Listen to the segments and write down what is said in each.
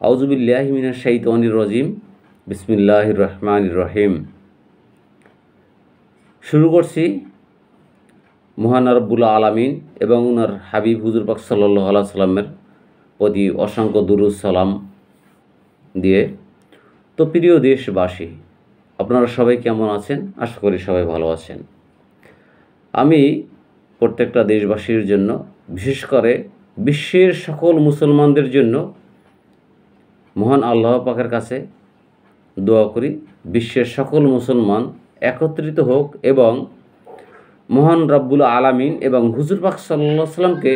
আউযুবিল্লাহি মিনাশ শাইতানির রাজিম। বিসমিল্লাহির রহমানির রহিম। শুরু করছি মহান রব্বুল আলামিন এবং ওনার হাবিব হুজুর পাক সাল্লাল্লাহু আলাইহি সাল্লামের প্রতি অসংখ্য দুরূদ সালাম দিয়ে। তো প্রিয় দেশবাসী, আপনারা সবাই কেমন আছেন? আশা করি সবাই ভালো আছেন। আমি প্রত্যেকটা দেশবাসীর জন্য, বিশেষ করে বিশ্বের সকল মুসলমানদের জন্য মহান আল্লাহ পাকের কাছে দোয়া করি বিশ্বের সকল মুসলমান একত্রিত হোক এবং মহান রব্বুল আলামিন এবং হুজুর পাক সাল্লাল্লাহু আলাইহি সাল্লামকে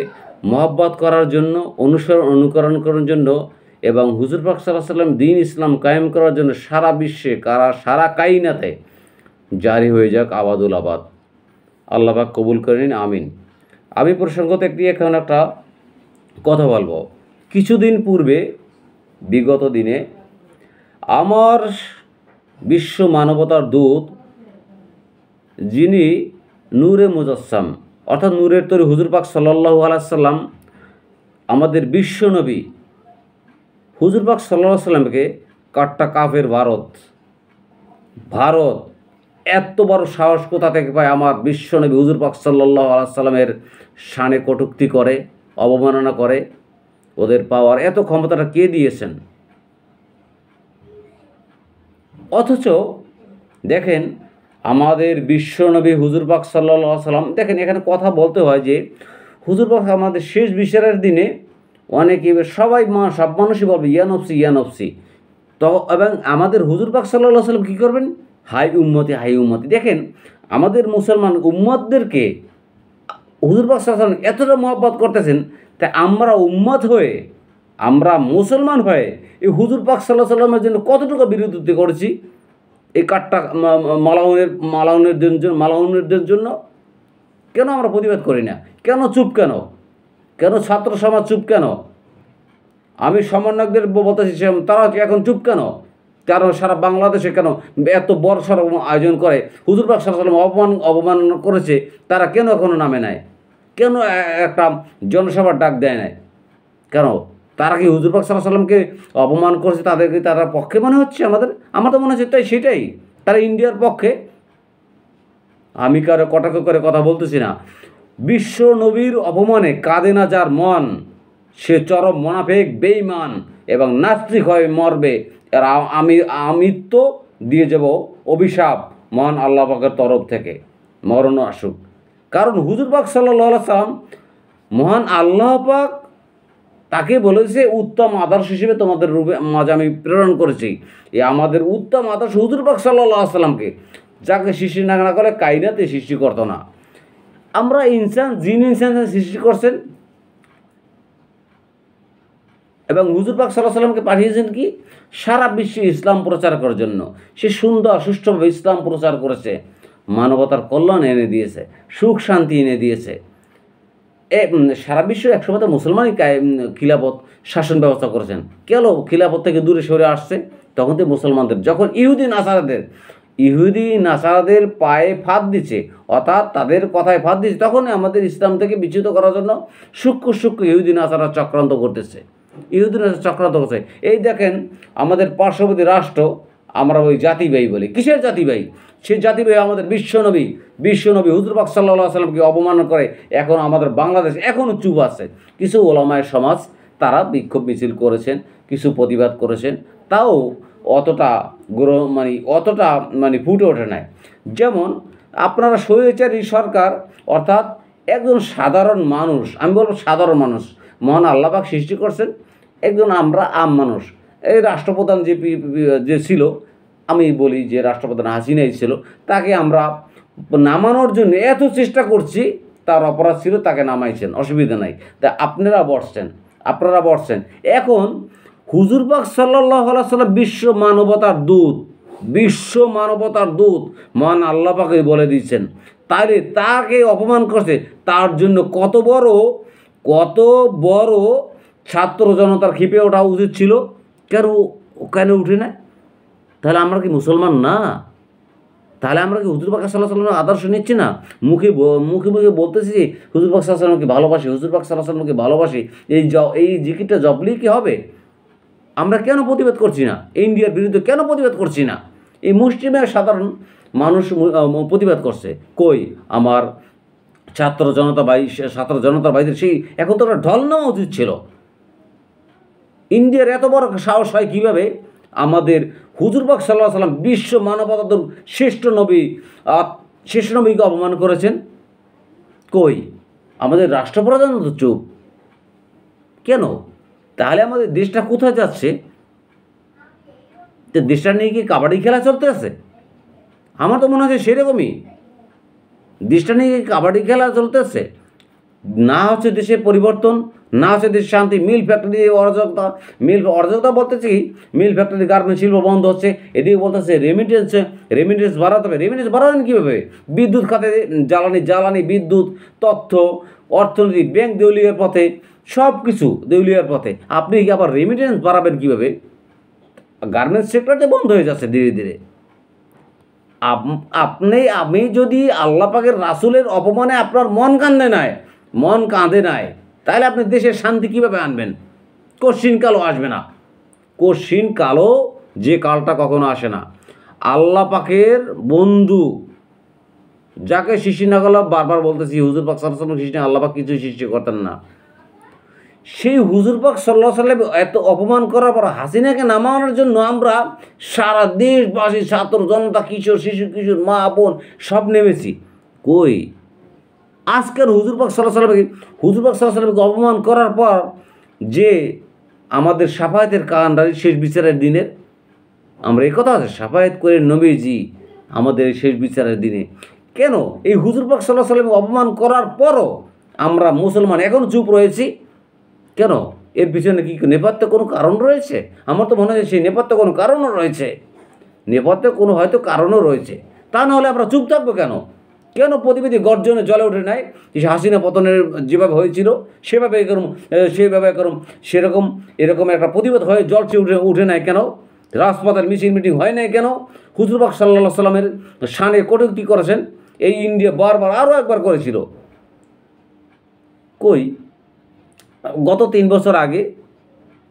মহব্বত করার জন্য, অনুকরণ করার জন্য এবং হুজুর পাক সাল্লাল্লাহু আলাইহি সাল্লাম দ্বীন ইসলাম কায়েম করার জন্য সারা বিশ্বে সারা কায়নাতে জারি হয়ে যাক আবাদুল আবাদ। আল্লাহ পাক কবুল করে নিন, আমিন। আমি প্রসঙ্গত এখন একটা কথা বলবো। কিছুদিন পূর্বে, বিগত দিনে আমার বিশ্ব মানবতার দূত, যিনি নূরে মুজাসসাম অর্থাৎ নূরের তৈরি হুজুর পাক সাল্লাল্লাহু আলাইহি সাল্লাম, আমাদের বিশ্ব নবী হুজুর পাক সাল্লাল্লাহু আলাইহি সাল্লামকে কাট্টা কাফের ভারত এত বড় সাহস কোথা থেকে পায় আমার বিশ্ব নবী হুজুর পাক সাল্লাল্লাহু আলাইহি সাল্লামের শানে কটূক্তি করে, অবমাননা করে? ওদের পাওয়ার এত ক্ষমতাটা কে দিয়েছেন? অথচ দেখেন আমাদের বিশ্বনবী হুজুর পাক সাল্লাল্লাহু আলাইহি সাল্লাম, দেখেন এখানে কথা বলতে হয় যে হুজুর পাক আমাদের শেষ বিচারের দিনে অনেকে সব মানুষই বলবে ইয়া নফসি ইয়া নফসি। তো এবং আমাদের হুজুর পাক সাল্লাল্লাহু আলাইহি সাল্লাম কী করবেন? হাই উম্মতি হাই উম্মতি। দেখেন আমাদের মুসলমান উম্মতদেরকে হুজুর পাক সাল্লাল্লাহু আলাইহি সাল্লাম এতটা মহব্বত করতেছেন, তাই আমরা উম্মত হয়ে, আমরা মুসলমান হয়ে এই হুজুর পাক সাল্লাল্লাহু আলাইহি সাল্লামের জন্য কতটুকু বিরোধিতা করেছি এই কাট্টা মালাউনের জন্য? কেন আমরা প্রতিবাদ করি না? কেন চুপ কেন ছাত্র সমাজ চুপ কেন? আমি সমন্বয়কদের বলতেছি, তারা এখন চুপ কেন? কারণ সারা বাংলাদেশে কেন এত বড় সড় আয়োজন করে হুজুর পাক সাল্লাল্লাহু আলাইহি সাল্লাম অবমাননা করেছে, তারা কেন এখনও নামে নাই? কেন একটা জনসভার ডাক দেয় নাই? কেন? তারা কি হুজুর পাক সাল্লাল্লাহু আলাইহি সাল্লামকে অপমান করেছে, তাদেরকে তারা পক্ষে মনে হচ্ছে? আমার তো মনে হচ্ছে তাই, সেটাই তারা ইন্ডিয়ার পক্ষে। আমি কারো কটাক্ষ করে কথা বলতেছি না। বিশ্ব নবীর অপমানে কাঁদে না যার মন, সে চরম মুনাফিক, বেঈমান এবং নাস্তিক হয়ে মরবে। আর আমি তো দিয়ে যাব অভিশাপ মহান আল্লাহ পাকের তরফ থেকে, মরণ আসুক। কারণ হুজুর পাক সাল্লাল্লাহু আলাইহি সাল্লাম মহান আল্লাহ পাক তাকে বলেছে উত্তম আদর্শ হিসেবে তোমাদের মাঝে আমি প্রেরণ করেছি। এই আমাদের উত্তম আদর্শ হুজুর পাক সাল্লাল্লাহু আলাইহি সাল্লামকে, যাকে সৃষ্টি না করে কায়নাতে সৃষ্টি করতো না। আমরা জিন ইনসান সৃষ্টি করছেন এবং হুজুর পাক সাল্লাল্লাহু আলাইহি সাল্লামকে পাঠিয়েছেন কি? সারা বিশ্বে ইসলাম প্রচার করার জন্য। সে সুন্দর সুষ্ঠুভাবে ইসলাম প্রচার করেছে, মানবতার কল্যাণ এনে দিয়েছে, সুখ শান্তি এনে দিয়েছে। সারা বিশ্ব 100% মুসলমানই খিলাফত শাসন ব্যবস্থা করেছেন। কেন খিলাফত থেকে দূরে সরে আসছে? তখন তো মুসলমানদের, যখন ইহুদি নাসারাদের পায়ে ফাঁদ দিচ্ছে, অর্থাৎ তাদের কথায় ফাঁদ দিচ্ছে, তখনই আমাদের ইসলাম থেকে বিচ্যুত করার জন্য সূক্ষ্ম ইহুদি নাসারা চক্রান্ত করতেছে। এই দেখেন আমাদের পার্শ্ববর্তী রাষ্ট্র, আমরা ওই জাতিবাহী বলি। কিসের জাতিবাহী? সেই জাতিবাহী আমাদের বিশ্বনবী হুজুর পাক সাল্লাল্লাহু আলাইহি সাল্লামকে অবমাননা করে এখন আমাদের বাংলাদেশ এখনও চুপ আছে। কিছু ওলামায়ে সমাজ তারা বিক্ষোভ মিছিল করেছেন, কিছু প্রতিবাদ করেছেন, তাও অতটা ফুটে ওঠে নাই। যেমন আপনারা স্বৈরাচারী সরকার, অর্থাৎ একজন সাধারণ মানুষ, আমি বলবো সাধারণ মানুষ, মহান আল্লাহ পাক সৃষ্টি করছেন, একজন আমরা আম মানুষ। এই রাষ্ট্রপ্রধান যে ছিল, আমি বলি যে রাষ্ট্রপ্রধান হাসিনাই ছিল, তাকে আমরা নামানোর জন্য এত চেষ্টা করছি, তার অপরাধ ছিল, তাকে নামাইছেন, অসুবিধা নাই। তা আপনারা বসছেন। এখন হুজুর পাক সাল্লাল্লাহু আলাইহি সাল্লাম বিশ্ব মানবতার দূত মহান আল্লাহ পাকে বলে দিচ্ছেন, তাইলে তাকে অপমান করছে, তার জন্য কত বড় ছাত্র জনতার ক্ষিপে ওঠা উচিত ছিল। কেন উঠে না? তাহলে আমরা কি মুসলমান না? তাহলে আমরা কি হুজুর পাক সাল্লাল্লাহু আলাইহি সাল্লামের আদর্শ নিচ্ছি না? মুখে বলতেছি যে হুজুর পাক সাল্লাল্লাহু আলাইহি সাল্লামকে ভালোবাসি, এই জিকিরটা জপলেই কি হবে? আমরা কেন প্রতিবাদ করছি না? ইন্ডিয়ার বিরুদ্ধে কেন প্রতিবাদ করছি না? এই মুসলিমের সাধারণ মানুষ প্রতিবাদ করছে। কই আমার ছাত্র জনতার ভাইদের সেই এখন তো একটা ঢল নেওয়া উচিত ছিল। ইন্ডিয়ার এত বড় সাহস হয় কীভাবে? আমাদের হুজুর পাক সাল্লাল্লাহু আলাইহি ওয়াসাল্লাম বিশ্ব মানবতার শ্রেষ্ঠ নবীকে অপমান করেছেন। কই আমাদের রাষ্ট্রপ্রধান তো চুপ কেন? তাহলে আমাদের দেশটা কোথায় যাচ্ছে? তো দেশটা নিয়ে কি কাবাডি খেলা চলতে আছে? আমার তো মনে হচ্ছে সেরকমই। দেশটা নিয়ে কাবাডি খেলা চলতেছে, না হচ্ছে দেশে পরিবর্তন, না হচ্ছে দেশে শান্তি। মিল ফ্যাক্টরি অরাজকতা বলতেছি, মিল ফ্যাক্টরি গার্মেন্ট শিল্প বন্ধ হচ্ছে, এদিকে বলতেছে রেমিটেন্স বাড়াতে হবে। রেমিটেন্স বাড়াবেন কীভাবে? বিদ্যুৎ খাতে জ্বালানি বিদ্যুৎ, তথ্য, অর্থনীতি, ব্যাংক দেউলিয়ার পথে, সব কিছু দেউলিয়ার পথে। আপনি কি আবার রেমিটেন্স বাড়াবেন কীভাবে? গার্মেন্টস সেক্টরটা বন্ধ হয়ে যাচ্ছে ধীরে ধীরে। আমি যদি আল্লাহ পাকের রাসূলের অপমানে আপনার মন কাঁদে নাই, তাহলে আপনি দেশের শান্তি কীভাবে আনবেন? কশিনকালও আসবে না। কশিনকালও যে কালটা কখনো আসে না। আল্লাহ পাকের বন্ধু যাকে সৃষ্টি না করলে, বারবার বলতেছি হুজুর পাক সাল্লাল্লাহু আলাইহি ওয়াসাল্লাম সৃষ্টি, আল্লাহ পাক কিছুই সৃষ্টি করতেন না। সেই হুজুর পাক সাল্লাল্লাহু আলাইহি ওয়াসাল্লাম এত অপমান করার পর হাসিনাকে নামানোর জন্য আমরা সারা দেশবাসী, ছাত্র জনতা, কিশোর মা বোন সব নেমেছি। কই আজকের হুজুর পাক সাল্লাল্লাহু আলাইহি ওয়াসাল্লামকে অপমান করার পর যে আমাদের শাফায়াতের কান্ডারি শেষ বিচারের দিনের, আমরা এই কথা আছে শাফায়াত করে নবীজি আমাদের শেষ বিচারের দিনে, কেন এই হুজুর পাক সাল্লাল্লাহু আলাইহি ওয়াসাল্লামকে অপমান করার পরও আমরা মুসলমান এখনও চুপ রয়েছি কেন? এর পিছনে কি নেপথ্যে কোনো কারণ রয়েছে? আমার তো মনে হয় সেই নেপথ্যে কোনো কারণও রয়েছে, নেপথ্যে কোনো হয়তো কারণও রয়েছে। তা না হলে আমরা চুপ থাকবো কেন? প্রতিবাদী গর্জনে জ্বলে ওঠে নাই? হাসিনা পতনের যেভাবে হয়েছিল সেভাবে এরকম একটা প্রতিবাদ হয়ে জলসে উঠে নাই কেন? রাজপথের মিটিং হয় নাই কেন? হুজুর পাক সাল্লাল্লাহু আলাইহি ওয়াসাল্লামের শানে কটূক্তি করেছেন, এই ইন্ডিয়া বারবার আরও একবার করেছিল। কই গত 3 বছর আগে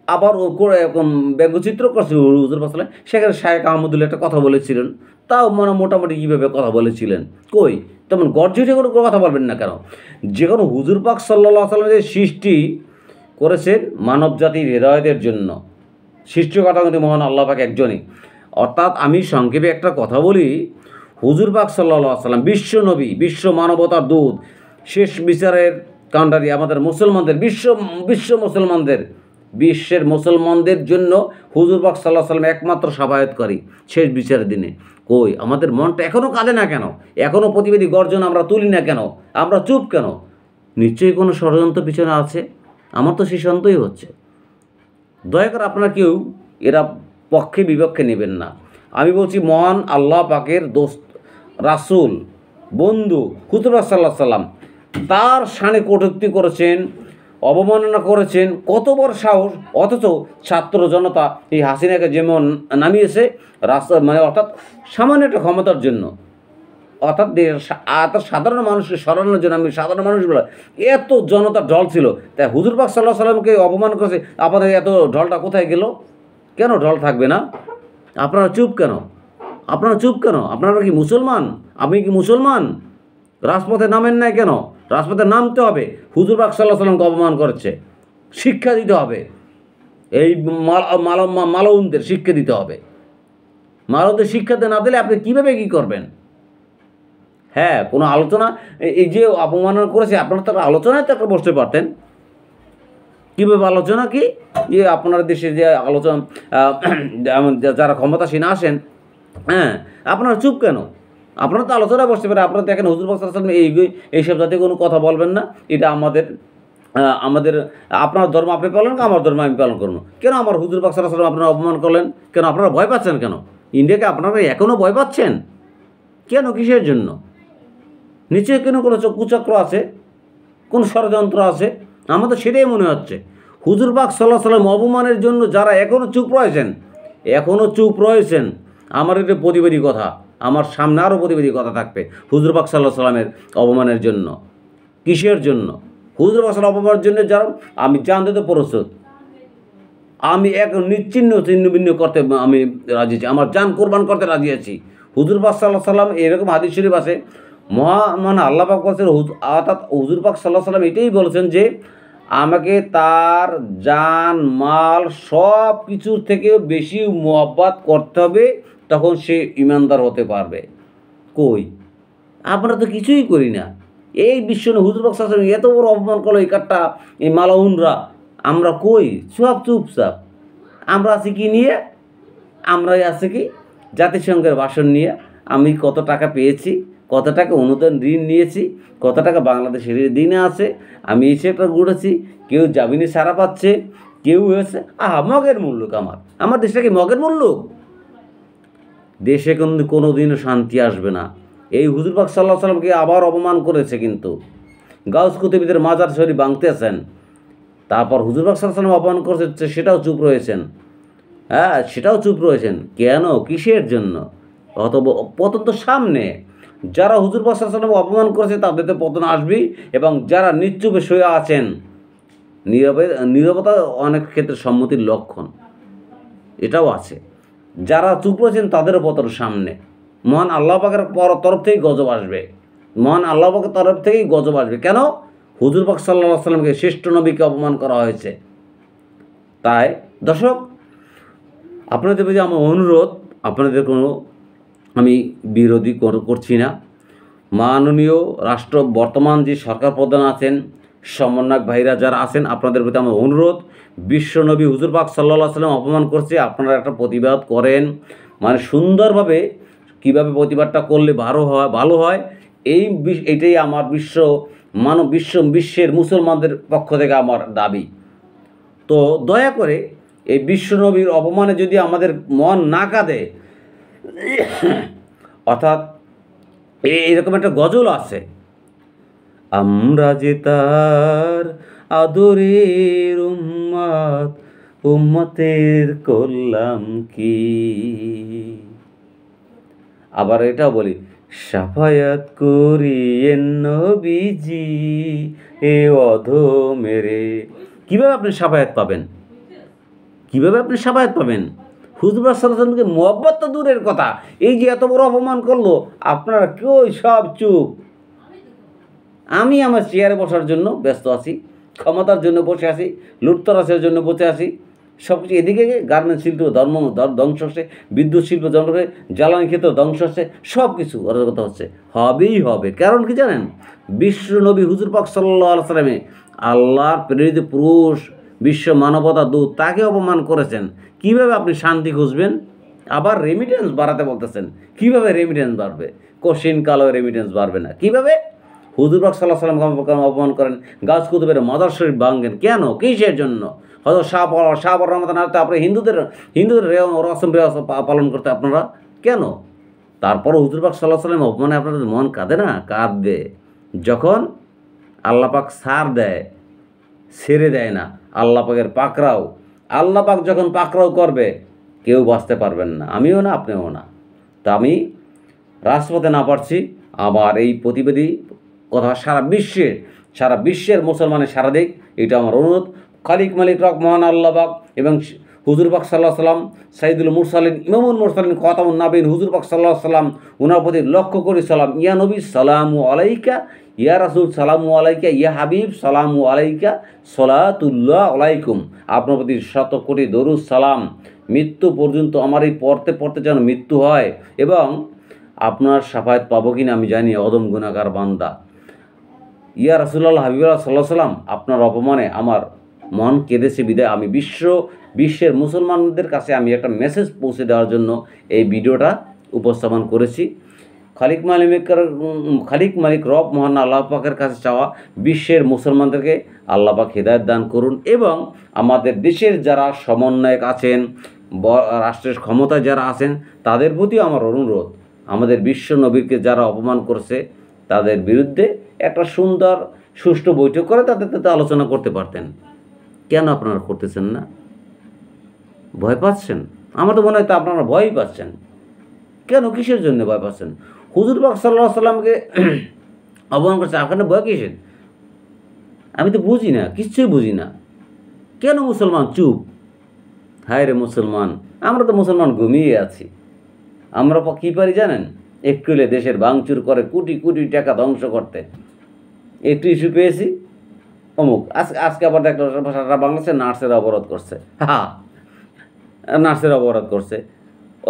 আবার এরকম ব্যঙ্গচিত্র করছে হুজুর পাক সাল্লাল্লাহু, সেখানে শায়েখ আহমদুল্লাহ একটা কথা বলেছিলেন, তাও মোটামুটি কীভাবে কথা বলেছিলেন। কই তেমন গর্জে উঠে কোনো কথা বলবেন না কেন? যে কোনো হুজুর পাক সাল্লাল্লাহু আলাইহি ওয়াসাল্লাম যে সৃষ্টি করেছেন মানব জাতির হৃদয়দের জন্য, সৃষ্টিকর্তা কিন্তু মহান আল্লাহ পাক একজনই। অর্থাৎ আমি সংক্ষেপে একটা কথা বলি, হুজুর পাক সাল্লাল্লাহু আলাইহি ওয়াসাল্লাম বিশ্ব নবী, বিশ্ব মানবতার দূত, শেষ বিচারের কাণ্ডারি, আমাদের মুসলমানদের বিশ্বের মুসলমানদের জন্য হুজুর পাক সাল্লাল্লাহু আলাইহি ওয়াসাল্লাম একমাত্র শাফায়াতকারী শেষ বিচারের দিনে। কই আমাদের মনটা এখনও কাঁদে না কেন? এখনও প্রতিবাদী গর্জন আমরা তুলি না কেন? আমরা চুপ কেন? নিশ্চয়ই কোনো ষড়যন্ত্র পিছনে আছে। আমার তো সেই সন্দেহই হচ্ছে। দয়া করে আপনারা কেউ এরা পক্ষে বিপক্ষে নেবেন না। আমি বলছি মহান আল্লাহ পাকের দোস্ত, রাসূল, বন্ধু হুজুর পাক সাল্লাল্লাহু আলাইহি ওয়াসাল্লাম তার শানে কটূক্তি করেছেন, অবমাননা করেছেন, কত বড় সাহস! অথচ ছাত্র জনতা এই হাসিনাকে যেমন নামিয়েছে অর্থাৎ সামান্য একটা ক্ষমতার জন্য, অর্থাৎ সাধারণ মানুষকে সরানোর জন্য, আমি সাধারণ মানুষগুলো এত জনতার ঢল ছিল, তাই হুজুর পাক সাল্লাল্লাহু আলাইহি ওয়াসাল্লামকে অপমান করেছে, আপনাদের এত ঢলটা কোথায় গেল? কেন ঢল থাকবে না? আপনারা চুপ কেন? আপনারা কি মুসলমান? আপনি কি মুসলমান? রাজপথে নামেন নাই কেন? রাজপথে নামতে হবে। হুজুর পাক সাল্লাল্লাহু আলাইহি ওয়াসাল্লামকে অপমান করেছে, শিক্ষা দিতে হবে। এই মালউনদের শিক্ষা দিতে হবে। মালউনদের শিক্ষা না দিলে আপনি কীভাবে কী করবেন? হ্যাঁ, কোনো আলোচনা, এই যে অপমাননা করেছে, আপনারা তো আলোচনায় তো একটা বসতে পারতেন। কীভাবে আলোচনা? কি যে আপনার দেশে যে আলোচনা, যারা ক্ষমতাসীন আসেন, হ্যাঁ, আপনারা চুপ কেন? আপনারা তো আলোচনায় বসতে পারেন। আপনারা দেখেন হুজুর পাক সাল্লাল্লাহু আলাইহি ওয়াসাল্লাম এইসব জাতীয় কোনো কথা বলবেন না। এটা আমাদের আপনার ধর্ম আপনি পালন করেন, আমার ধর্ম আমি পালন করবো। কেন আমার হুজুর পাক সাল্লাল্লাহু আলাইহি ওয়াসাল্লাম আপনারা অপমান করলেন? কেন আপনারা ভয় পাচ্ছেন? কেন ইন্ডিয়াকে আপনারা এখনও ভয় পাচ্ছেন? কেন, কিসের জন্য? নিশ্চয়ই কোনো কুচক্র আছে, কোনো ষড়যন্ত্র আছে। আমার তো সেটাই মনে হচ্ছে। হুজুর পাক সাল্লাল্লাহু আলাইহি ওয়াসাল্লাম অপমানের জন্য যারা এখনও চুপ রয়েছেন, আমার এটা প্রতিবাদী কথা, আমার সামনে আরও প্রতিবাদী কথা থাকবে হুজুর পাক সাল্লাল্লাহু আলাইহি ওয়াসাল্লামের অপমানের জন্য। কিসের জন্য? হুজুর পাক সাল্লাল্লাহু আলাইহি ওয়াসাল্লাম অপমানের জন্য যারা আমি জানতে তো প্রস্তুত। আমি এক নিচ্ছিন্ন ছিন্ন ভিন্ন করতে আমি রাজি আছি, আমার জান কোরবান করতে রাজি আছি। হুজুর পাক সাল্লাহ সাল্লাম এরকম হাদিস শরীফ আছে, মানে আল্লাহ পাক বলছেন, অর্থাৎ হুজুর পাক সাল্লাহ সাল্লাম এটাই বলেছেন যে আমাকে তার জান মাল সব কিছুর থেকে বেশি মোহাব্বত করতে হবে, তখন সে ইমানদার হতে পারবে। কই, আমরা তো কিছুই করি না। এই বিশ্ব হুজুর পাক সাল্লাল্লাহু আলাইহি ওয়াসাল্লাম এত বড় অপমান করলো এই কাঠটা, এই মালাউনরা, আমরা কই, সব চুপচাপ। আমরা আছি কি নিয়ে? আমরাই আছি কি জাতিসংঘের ভাষণ নিয়ে। আমি কত টাকা পেয়েছি, কত টাকা অনুদান ঋণ নিয়েছি, কত টাকা বাংলাদেশের দিনে আছে, আমি এই সেটা ঘুরেছি। কেউ জামিনে সারা পাচ্ছে, কেউ হয়েছে। মগের মুল্লুক আমার দেশটা কি মগের মুল্লুক? দেশে কিন্তু কোনো দিনও শান্তি আসবে না। এই হুজুর পাক সাল্লাল্লাহু আলাইহি সাল্লামকে আবার অপমান করেছে, কিন্তু গাউস কুতুবীদের মাজার শরীফ ভাঙতেছেন, তারপর হুজুর পাক সাল্লাল্লাহু আলাইহি সাল্লাম অপমান করেছে, সেটাও চুপ রয়েছেন। হ্যাঁ, সেটাও চুপ রয়েছেন। কেন, কিসের জন্য? পতন তো সামনে। যারা হুজুর পাক সাল্লাল্লাহু আলাইহি সাল্লামকে অপমান করেছে তাদের তো পতন আসবেই, এবং যারা নিশ্চুপে শুয়ে আছেন, নীরবতা অনেক ক্ষেত্রে সম্মতির লক্ষণ, এটাও আছে। যারা চুপ রয়েছেন তাদেরও পতন সামনে। মহান আল্লাহ পাকের তরফ থেকেই গজব আসবে, মহান আল্লাহ পাকের তরফ থেকেই গজব আসবে। কেন? হুজুর পাক সাল্লাল্লাহু আলাইহি সাল্লামকে, শ্রেষ্ঠ নবীকে অপমান করা হয়েছে। তাই দর্শক, আপনাদের প্রতি আমার অনুরোধ, আপনাদের কোনো আমি বিরোধী করছি না। মাননীয় বর্তমান যে সরকার প্রধান আছেন, সমন্বয়ক ভাইরা যারা আছেন, আপনাদের প্রতি আমার অনুরোধ, বিশ্বনবী হুজুর পাক সাল্লাল্লাহু আলাইহি সাল্লাম অপমান করছে, আপনারা একটা প্রতিবাদ করেন, মানে সুন্দরভাবে। কীভাবে প্রতিবাদটা করলে ভালো হয়, এইটাই আমার বিশ্বের মুসলমানদের পক্ষ থেকে আমার দাবি। তো দয়া করে এই বিশ্বনবীর অপমানে যদি আমাদের মন না কাঁদে, অর্থাৎ এরকম একটা গজল আছে, আমরা যে তার আদরের উম্মত, উম্মতের করলাম কি। আবার এটাও বলি, শাফায়াত করিয়েন নবীজি এ অধমেরে। কীভাবে আপনি শাফায়াত পাবেন? কীভাবে আপনি শাফায়াত পাবেন? হুজুর পাক সাল্লাল্লাহু আলাইহি ওয়াসাল্লামকে মহব্বত তো দূরের কথা, এই যে এত বড় অপমান করলো, আপনারা কেউ সব চুপ। আমি আমার চেয়ারে বসার জন্য ব্যস্ত আছি, ক্ষমতার জন্য বসে আছি, লুটতরাজের জন্য বসে আছি, সব কিছু। এদিকে গার্মেন্টস শিল্প ধ্বংস হচ্ছে, বিদ্যুৎ শিল্প ধ্বংস হচ্ছে, জ্বালানি ক্ষেত্র ধ্বংস হচ্ছে, সব কিছু অরাজকতা হচ্ছে, হবেই হবে। কারণ কি জানেন? বিশ্ব নবী হুজুর পাক সাল্লাল্লাহু আলাইহি সাল্লামে আল্লাহর প্রেরিত পুরুষ, বিশ্ব মানবতা দূত, তাকে অপমান করেছেন। কিভাবে আপনি শান্তি খুঁজবেন? আবার রেমিটেন্স বাড়াতে বলতেছেন। কিভাবে রেমিটেন্স বাড়বে? কোশ্চিন কালো রেমিটেন্স বাড়বে না। কিভাবে? হুজুর পাক সাল্লাল্লাহু আলাইহি সাল্লামকে অপমান করেন, গাছ কুতুবের মাজার শরীফ ভাঙেন। কেন, কিসের জন্য? হয়তো শাহ রমাদান আসতে আপনি হিন্দুদের রসম রেওয়াজ পালন করতে আপনারা কেন? তারপরও হুজুর পাক সাল্লাল্লাহু আলাইহি সাল্লাম অপমানে আপনাদের মন কাঁদে না? কাঁদবে। যখন আল্লাহ পাক ছাড় দেয়, ছেড়ে দেয় না, আল্লাহ পাকের পাকড়াও, আল্লাহ পাক যখন পাকড়াও করবে, কেউ বাঁচতে পারবেন না, আমিও না, আপনিও না। তা আমি রাজপথে না পারছি, আমার এই প্রতিবাদী কথা সারা বিশ্বের মুসলমানের সারা দিক, এটা আমার অনুরোধ। খালিক মালিক রক মহান আল্লাহ পাক এবং হুজুর পাক সাল্লাল্লাহু আলাইহি সাল্লাম, সাইদুল মুরসালিন, ইমামুল মুরসালিন, খাতামুন নাবিয়িন হুজুর পাক সাল্লাল্লাহু আলাইহি সাল্লাম, ওনার প্রতি লক্ষ্য করে সালাম। ইয়া নবী সালামু আলাইকা, ইয়া রাসূল সালামু আলাইকা, ইয়া হাবিব সালামু আলাইকা, সলাতুল্লাহ আলাইকুম। আপনার প্রতি শত কোটি দরুদ সালাম। মৃত্যু পর্যন্ত আমার এই পড়তে যেন মৃত্যু হয়, এবং আপনার শাফায়াত পাবো কিনা আমি জানি, অদম গুনাহগার বান্দা। ইয়া রাসূলুল্লাহ হাবিবুল্লাহ সাল্লাল্লাহু আলাইহি সাল্লাম, আপনার অপমানে আমার মন কেঁদেছে বিদায় আমি বিশ্বের মুসলমানদের কাছে আমি একটা মেসেজ পৌঁছে দেওয়ার জন্য এই ভিডিওটা উপস্থাপন করেছি। খালিক মালিক রব মহান আল্লাহ পাকের কাছে চাওয়া, বিশ্বের মুসলমানদেরকে আল্লাহ পাক হেদায়েত দান করুন, এবং আমাদের দেশের যারা সমন্বয়ক আছেন, রাষ্ট্রের ক্ষমতায় যারা আছেন, তাদের প্রতিও আমার অনুরোধ, আমাদের বিশ্ব নবীকে যারা অপমান করছে তাদের বিরুদ্ধে একটা সুন্দর সুষ্ঠু বৈঠক করে তাদের সাথে আলোচনা করতে পারতেন। কেন আপনারা করতেছেন না? ভয় পাচ্ছেন? আমার তো মনে হয় তা আপনারা ভয়ই পাচ্ছেন। কেন, কিসের জন্য ভয় পাচ্ছেন? হুজুর পাক সাল্লাল্লাহু আলাইহি সাল্লামকে অপমান করছে, আপনার ভয় কিসের? আমি তো বুঝি না, কিচ্ছুই বুঝি না। কেন মুসলমান চুপ? হায় রে মুসলমান, আমরা তো মুসলমান ঘুমিয়ে আছি। আমরা কী পারি জানেন? একটু হলে দেশের ভাঙচুর করে কোটি কোটি টাকা ধ্বংস করতে। একটু ইস্যু পেয়েছি, অমুক আজকে আবার দেখলো সারা বাংলাদেশে নার্সের অবরোধ করছে। হ্যাঁ, নার্সের অবরোধ করছে।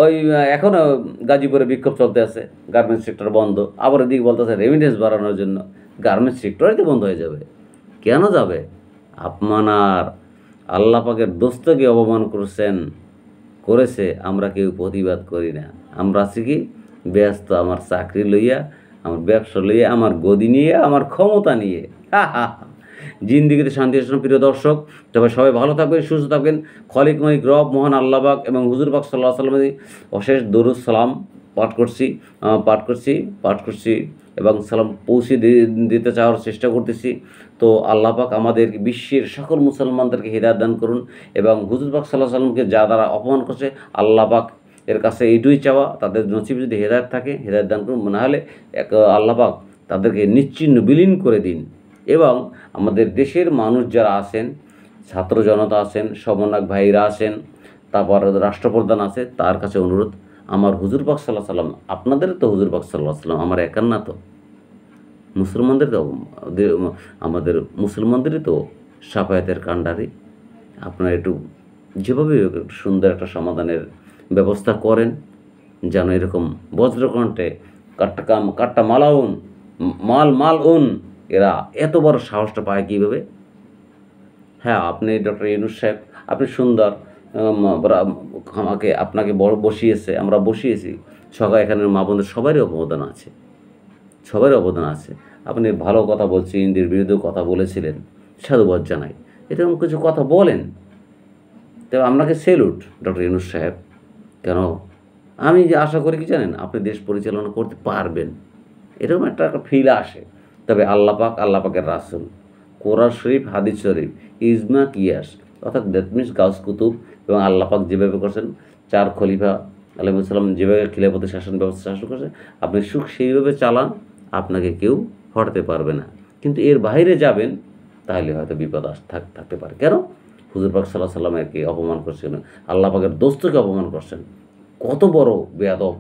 ওই এখনও গাজীপুরে বিক্ষোভ চলতে আছে, গার্মেন্টস সেক্টর বন্ধ। আবার এদিকে বলতেছে রেমিটেন্স বাড়ানোর জন্য। গার্মেন্টস সেক্টরই তো বন্ধ হয়ে যাবে। কেন যাবে? আপনার আল্লাহ পাকের দোস্তকে অপমান করেছে, আমরা কেউ প্রতিবাদ করি না। আমরা আছি কি ব্যস্ত আমার চাকরি লইয়া, আমার ব্যবসা লইয়া, আমার গদি নিয়ে, আমার ক্ষমতা নিয়ে। জিন্দিগিতে শান্তি আসন। প্রিয় দর্শক, তবে সবাই ভালো থাকবেন, সুস্থ থাকবেন। খলিক মালিক রব মহান আল্লাহ পাক এবং হুজুর পাক সাল্লাল্লাহু আলাইহি ওয়াসাল্লামের অশেষ দরুদ সালাম পাঠ করছি এবং সালাম পৌঁছে দিতে চাওয়ার চেষ্টা করতেছি। তো আল্লাহ পাক আমাদের বিশ্বের সকল মুসলমানদেরকে হিদায়াত দান করুন এবং হুজুর পাক সাল্লাল্লাহু আলাইহি ওয়াসাল্লামকে যা দ্বারা অপমান করছে, আল্লাহ পাক এর কাছে এইটুই চাওয়া, তাদের নসিবে যদি হেদায়েত থাকে হেদায়েত দান করুন, না হলে আল্লাহ পাক তাদেরকে নিশ্চিহ্ন বিলীন করে দিন। এবং আমাদের দেশের মানুষ যারা আছেন, ছাত্র জনতা আছেন, সমন্বয়ক ভাইরা আছেন, তারপর রাষ্ট্রপ্রধান আছে, তার কাছে অনুরোধ, আমার হুজুর পাক সাল্লাল্লাহু আলাইহি ওয়াসাল্লাম, আপনাদের তো হুজুর পাক সাল্লাল্লাহু আলাইহি ওয়াসাল্লাম আমার একার না, তো মুসলমানদের তো আমাদের মুসলমানদেরই তো শাফায়াতের কাণ্ডারি। আপনারা একটু যেভাবে সুন্দর একটা সমাধানের ব্যবস্থা করেন, যেন এরকম বজ্রকণ্ঠে কাট্টা মাল এরা এত বড় সাহসটা পায় কীভাবে? হ্যাঁ, আপনি ডক্টর ইউনূস সাহেব, আপনি সুন্দর, আপনাকে বসিয়েছে, আমরা বসিয়েছি। এখানের মা বোনদের সবারই অবদান আছে। আপনি ভালো কথা বলছেন, ইন্দির বিরুদ্ধে কথা বলেছিলেন, সাধুবাদ জানাই। এরকম কিছু কথা বলেন, তবে আপনাকে সেলুট ডক্টর ইউনূস সাহেব। কেন আমি যে আশা করি কি জানেন, আপনি দেশ পরিচালনা করতে পারবেন, এরকম একটা ফিল আসে। তবে আল্লাহ পাকের রাসূল, কোরআন শরীফ, হাদিস শরীফ, ইজমা, কিয়াস, অর্থাৎ দ্যাট মিনস গাউস কুতুব এবং আল্লাহ পাক যেভাবে করছেন, 4 খলিফা আলাইহিস সালাম যেভাবে খিলাফতের শাসন ব্যবস্থা শাসন করছে, আপনি সেইভাবে চালান, আপনাকে কেউ হটাতে পারবে না। কিন্তু এর বাইরে যাবেন তাহলে হয়তো বিপদ থাকতে পারে। কেন? হুজুর পাক সাল্লাল্লাহু আলাইহি ওয়াসাল্লামকে অপমান করছেন, আল্লাহ পাকের দোস্তকে অপমান করছেন। কত বড় বেয়াদব!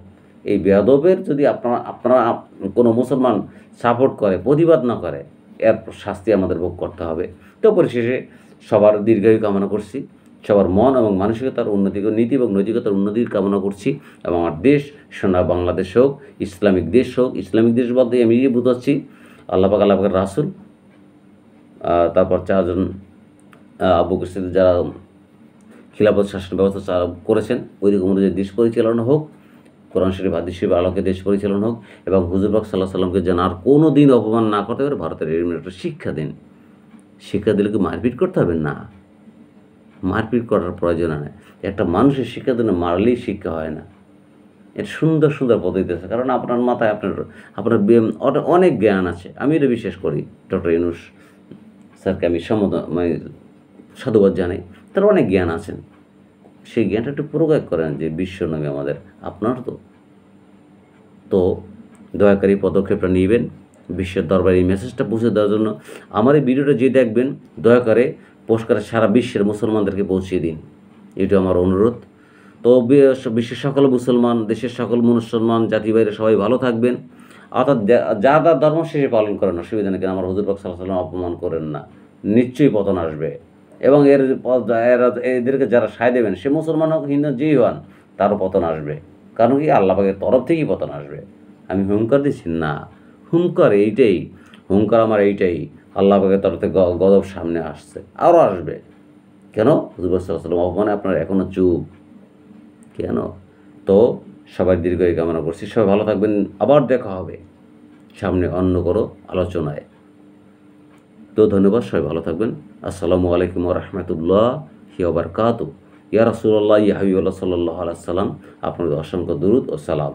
এই বেয়াদবের যদি আপনারা কোনো মুসলমান সাপোর্ট করে, প্রতিবাদ না করে, এর শাস্তি আমাদের ভোগ করতে হবে। তো পরিশেষে সবার দীর্ঘায়ু কামনা করছি, সবার মন এবং মানসিকতার উন্নতি, নীতি এবং নৈতিকতার উন্নতির কামনা করছি। এবং আমার দেশ সোনা বাংলাদেশ হোক, ইসলামিক দেশ হোক। ইসলামিক দেশ বলতে আমি বুঝাচ্ছি আল্লাহ পাকের রাসূল, তারপর 4 জন আবু বকর সিদ্দিক যারা খিলাফত শাসন ব্যবস্থা করেছেন, ওইরকম অনুযায়ী দেশ পরিচালনা হোক, কোরআন শরীফ, হাদিস শরীফ আলোকে দেশ পরিচালনা হোক। এবং হুজুর পাক সাল্লাল্লাহু আলাইহি ওয়াসাল্লামকে যেন আর কোনো দিন অপমান না করতে পারে, ভারতের এরকম একটা শিক্ষা দিন। শিক্ষা দিলে কি মারপিট করতে হবে? না, মারপিট করার প্রয়োজন নেই। একটা মানুষের শিক্ষা দিলে মারলেই শিক্ষা হয় না। এর সুন্দর সুন্দর পদ্ধতি আছে, কারণ আপনার মাথায় আপনার অনেক জ্ঞান আছে। আমি এটা বিশ্বাস করি। ডক্টর ইউনূস স্যারকে আমি সাধুবাদ জানাই, তার অনেক জ্ঞান আছেন। সেই জ্ঞানটা একটু প্রয়োগ করেন যে বিশ্বনবী আমাদের, আপনার তো দয়াকারী পদক্ষেপটা নেবেন বিশ্বের দরবারে এই মেসেজটা পৌঁছে দেওয়ার জন্য। আমার এই ভিডিওটা যে দেখবেন, দয়া করে পোস্ট করে সারা বিশ্বের মুসলমানদেরকে পৌঁছিয়ে দিন, এটা আমার অনুরোধ। তো বিশ্বের সকল মুসলমান, দেশের সকল মুসলমান জাতি বাইরে সবাই ভালো থাকবেন। অর্থাৎ যার ধর্ম শেষে পালন করেন, অসুবিধা নেই। কেন আমার হুজুর পাক সাল্লাল্লাহু আলাইহি ওয়াসাল্লাম অপমান করেন না, নিশ্চয়ই পতন আসবে। এবং এদেরকে যারা সায় দেবেন, সে মুসলমান হোক, হিন্দু যেই হন, তারও পতন আসবে। কারণ কি? আল্লাহ পাকের তরফ থেকেই পতন আসবে। আমি হুঙ্কার দিচ্ছি না, হুঙ্কার আমার এইটাই, আল্লাহ পাকের তরফ থেকে গজব সামনে আসছে, আরও আসবে। কেন? হুজুর পাক সাল্লাল্লাহু আলাইহি ওয়াসাল্লাম অপমানে আপনারা এখনও চুপ কেন? তো সবাই দীর্ঘায়ু কামনা করছি, সবাই ভালো থাকবেন। আবার দেখা হবে সামনে অন্য কোনো আলোচনায়। তো ধন্যবাদ, সবাই ভালো থাকবেন। আসসালামু আলাইকুম ওয়া রাহমাতুল্লাহি ওয়া বারাকাতুহু। ইয়া রাসূলুল্লাহ, ইয়া হাবিবাল্লাহ সাল্লাল্লাহু আলাইহি ওয়াসাল্লাম, আপনাদের অসংখ্য দুরূদ ও সালাম।